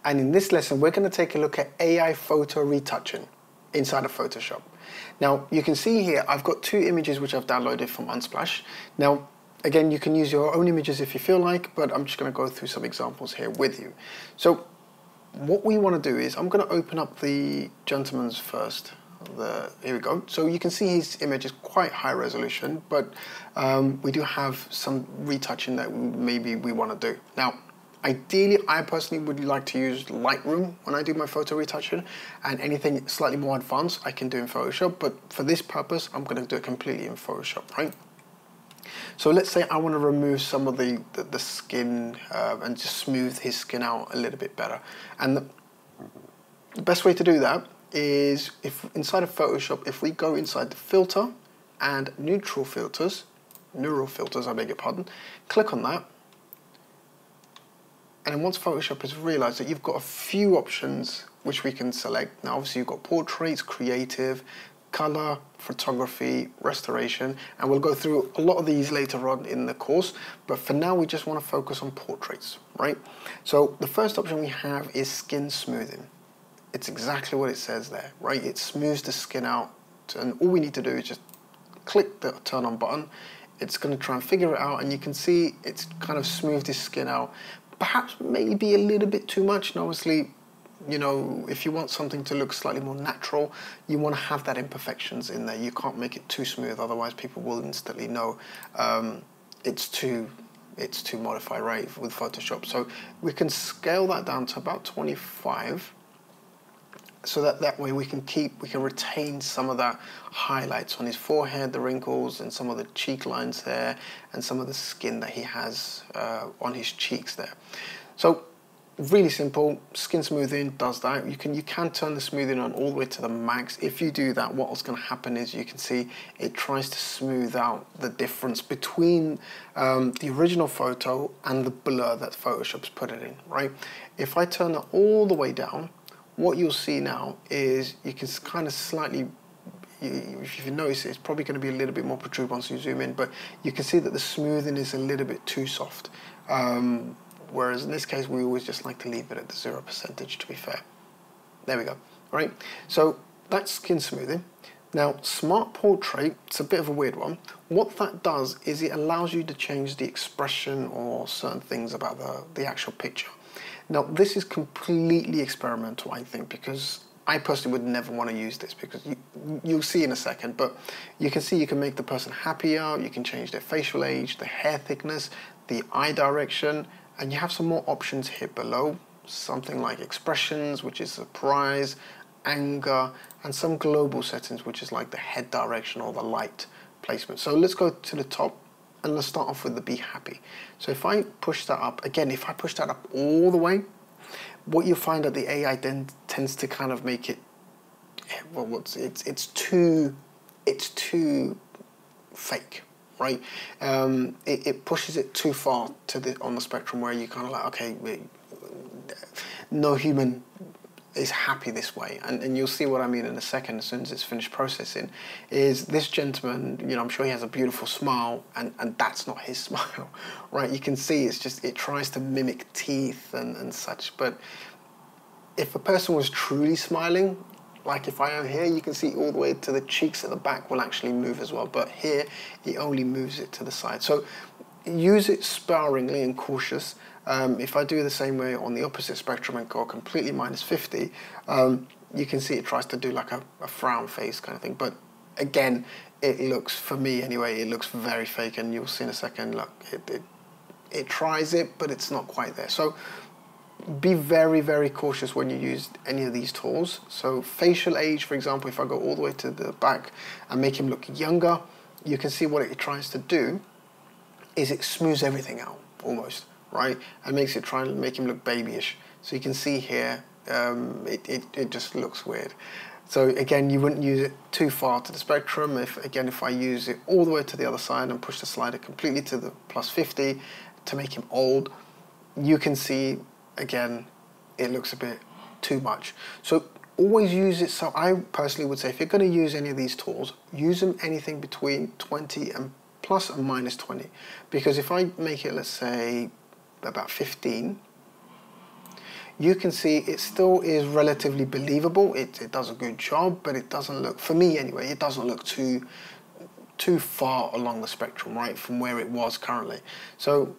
and in this lesson we're going to take a look at AI photo retouching inside of Photoshop. Now you can see here I've got two images which I've downloaded from Unsplash. Now again, you can use your own images if you feel like, but I'm just going to go through some examples here with you. So what we want to do is I'm going to open up the gentleman's first. Here we go. So you can see his image is quite high resolution, but we do have some retouching that maybe we want to do. Now, ideally, I personally would like to use Lightroom when I do my photo retouching, and anything slightly more advanced I can do in Photoshop, but for this purpose, I'm going to do it completely in Photoshop, right? So let's say I want to remove some of the skin and just smooth his skin out a little bit better. And the best way to do that is if inside of Photoshop, if we go inside the filter and neural filters, I beg your pardon, click on that. And then once Photoshop has realized that you've got a few options which we can select. Now obviously you've got portraits, creative, color, photography, restoration, and we'll go through a lot of these later on in the course, but for now we just want to focus on portraits, right? So the first option we have is skin smoothing. It's exactly what it says there, right? It smooths the skin out, and all we need to do is just click the turn on button. It's going to try and figure it out, and you can see it's kind of smoothed his skin out, perhaps maybe a little bit too much. And obviously, you know, if you want something to look slightly more natural, you want to have that imperfections in there. You can't make it too smooth, otherwise people will instantly know it's too modified, right, with Photoshop. So we can scale that down to about 25, so that way we can retain some of that highlights on his forehead, the wrinkles, and some of the cheek lines there, and some of the skin that he has on his cheeks there. So really simple, skin smoothing does that. You can turn the smoothing on all the way to the max. If you do that, what's going to happen is you can see it tries to smooth out the difference between the original photo and the blur that Photoshop's put it in, right? If I turn it all the way down, what you'll see now is you can kind of slightly, if you notice, it's probably going to be a little bit more protrude once you zoom in, but you can see that the smoothing is a little bit too soft. Whereas in this case, we always just like to leave it at the 0%, to be fair. There we go, right? So that's skin smoothing. Now, Smart Portrait, it's a bit of a weird one. What that does is it allows you to change the expression or certain things about the actual picture. Now, this is completely experimental, I think, because I personally would never want to use this, because you'll see in a second, but you can see you can make the person happier, you can change their facial age, the hair thickness, the eye direction, and you have some more options here below, something like expressions, which is surprise, anger, and some global settings, which is like the head direction or the light placement. So let's go to the top, and let's start off with the be happy. So if I push that up, again, if I push that up all the way, what you find that the AI then tends to kind of make it, well, it's too fake, right? It pushes it too far to on the spectrum where you kind of like, okay, no human is happy this way, and you'll see what I mean in a second as soon as it's finished processing. Is this gentleman, you know, I'm sure he has a beautiful smile, and that's not his smile, right? You can see it's just, it tries to mimic teeth and such, but if a person was truly smiling, like if I am here, you can see all the way to the cheeks at the back will actually move as well, but here it only moves it to the side. So use it sparingly and cautious. If I do the same way on the opposite spectrum and go completely -50, you can see it tries to do like a frown face kind of thing. But again, it looks, for me anyway, it looks very fake, and you'll see in a second, look, it tries it, but it's not quite there. So be very, very cautious when you use any of these tools. So facial age, for example, if I go all the way to the back and make him look younger, you can see what it tries to do is it smooths everything out almost, right? And makes it try and make him look babyish. So you can see here, it just looks weird. So again, you wouldn't use it too far to the spectrum. If I use it all the way to the other side and push the slider completely to the +50 to make him old, you can see, again, it looks a bit too much. So always use it. So I personally would say, if you're going to use any of these tools, use them anything between 20 and plus and minus 20. Because if I make it, let's say, about 15, you can see it still is relatively believable. It does a good job, but it doesn't look, for me anyway, it doesn't look too far along the spectrum, right, from where it was currently. So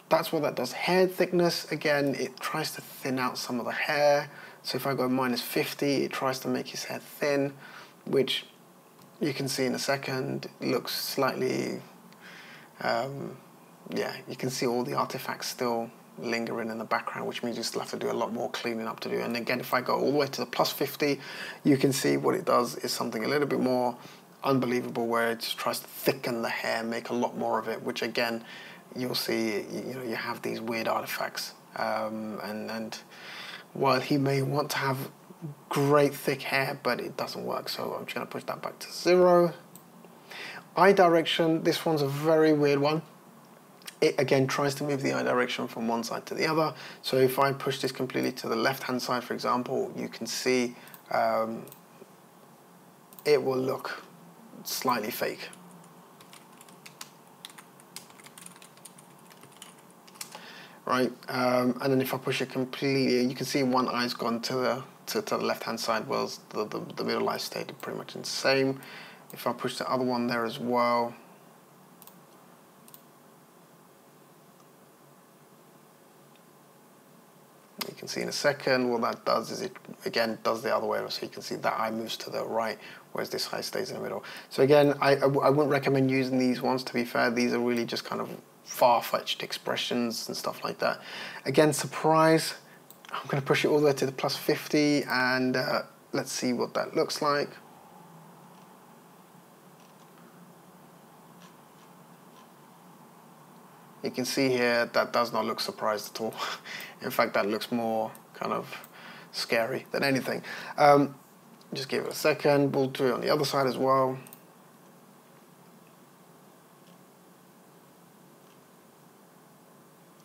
that's what that does. Hair thickness, again, it tries to thin out some of the hair. So if I go -50, it tries to make his hair thin, which you can see in a second, it looks slightly, yeah, you can see all the artifacts still lingering in the background, which means you still have to do a lot more cleaning up to do. And again, if I go all the way to the +50, you can see what it does is something a little bit more unbelievable, where it just tries to thicken the hair, make a lot more of it, which again, you'll see, you know, you have these weird artifacts. And while he may want to have great thick hair, but it doesn't work, so I'm just going to push that back to 0. Eye direction, this one's a very weird one. It again tries to move the eye direction from one side to the other. So if I push this completely to the left hand side, for example, you can see it will look slightly fake. Right, and then if I push it completely, you can see one eye's gone to the left hand side, whilst the middle eye stayed pretty much the same. If I push the other one there as well, you can see in a second what that does is it again does the other way, so you can see that eye moves to the right, whereas this eye stays in the middle. So again, I wouldn't recommend using these ones, to be fair. These are really just kind of far-fetched expressions and stuff like that. Again, surprise, I'm going to push it all the way to the +50, and let's see what that looks like. You can see here that does not look surprised at all. In fact, that looks more kind of scary than anything. Just give it a second. We'll do it on the other side as well.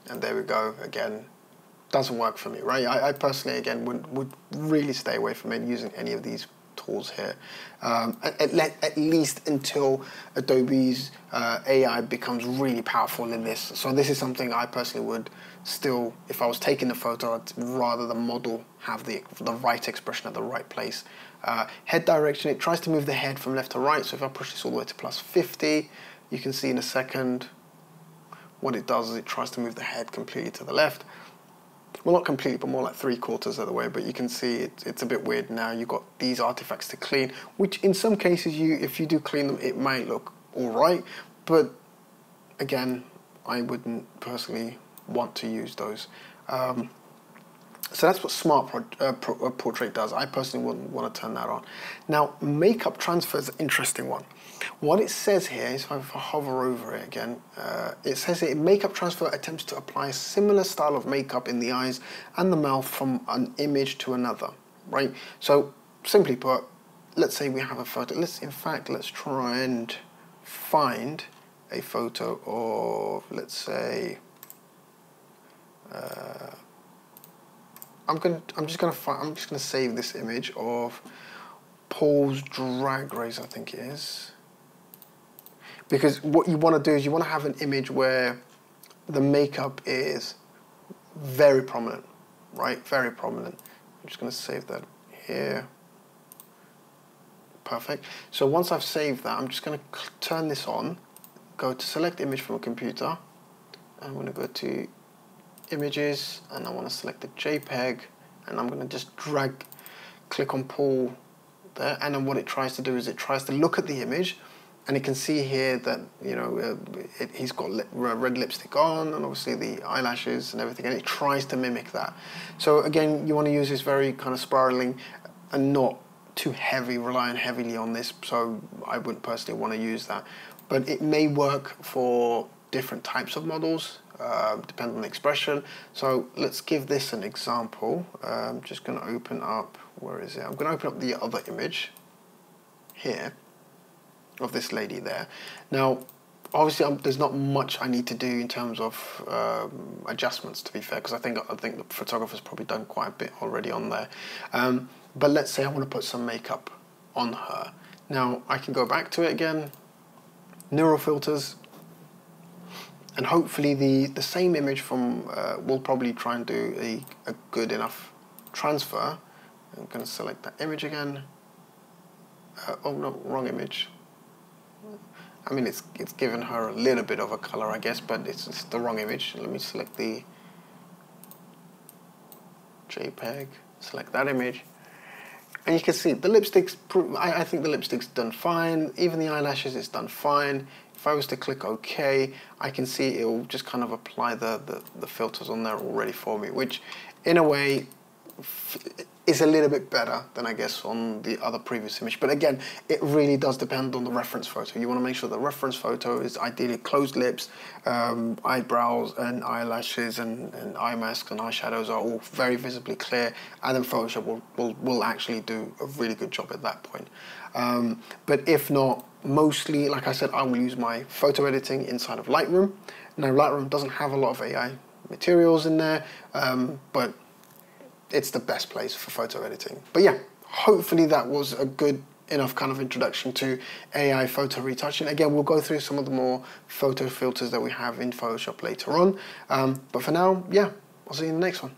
And there we go. Again, doesn't work for me, right? I personally, again, would really stay away from it using any of these tools here, at least until Adobe's AI becomes really powerful in this. So this is something I personally would still, if I was taking the photo, I'd rather the model have the right expression at the right place. Head direction, it tries to move the head from left to right. So if I push this all the way to +50, you can see in a second what it does is it tries to move the head completely to the left. Well, not completely, but more like 3/4 of the way. But you can see it's a bit weird now. You've got these artifacts to clean, which in some cases, if you do clean them, it might look all right. But again, I wouldn't personally want to use those. So that's what Smart Portrait does. I personally wouldn't want to turn that on. Now, makeup transfer is an interesting one. What it says here is, if I hover over it again, it says that makeup transfer attempts to apply a similar style of makeup in the eyes and the mouth from an image to another, right? So, simply put, let's say we have a photo. Let's try and find a photo of, let's say, I'm just gonna save this image of Paul's Drag Race, I think it is. Because what you want to do is you want to have an image where the makeup is very prominent, right? Very prominent. I'm just going to save that here. Perfect. So once I've saved that, I'm just going to turn this on, go to select image from a computer. I'm going to go to images, and I want to select the JPEG, and I'm going to just click on Paul there, and then what it tries to do is it tries to look at the image. And you can see here that, you know, he's got red lipstick on, and obviously the eyelashes and everything, and it tries to mimic that. So again, you want to use this very kind of spiraling and not too heavy, relying heavily on this. So I wouldn't personally want to use that. But it may work for different types of models, depending on the expression. So let's give this an example. I'm just going to open up, where is it? I'm going to open up the other image here of this lady there. Now, obviously, there's not much I need to do in terms of adjustments, to be fair, because I think the photographer's probably done quite a bit already on there. But let's say I want to put some makeup on her. Now, I can go back to it again, neural filters, And hopefully the same image from, we'll probably try and do a good enough transfer. I'm going to select that image again. Oh no, wrong image. I mean, it's given her a little bit of a color, I guess, but it's the wrong image. Let me select the JPEG, select that image. And you can see the lipstick's, I think the lipstick's done fine. Even the eyelashes, it's done fine. If I was to click OK, I can see it will just kind of apply the filters on there already for me, which in a way is a little bit better than I guess on the other previous image. But again, it really does depend on the reference photo. You want to make sure the reference photo is ideally closed lips, eyebrows and eyelashes and eye masks and eyeshadows are all very visibly clear, and then Photoshop will actually do a really good job at that point. But if not, mostly, like I said, I will use my photo editing inside of Lightroom. Now, Lightroom doesn't have a lot of AI materials in there, but it's the best place for photo editing. But yeah, hopefully that was a good enough kind of introduction to AI photo retouching. Again, we'll go through some of the more photo filters that we have in Photoshop later on. But for now, yeah, I'll see you in the next one.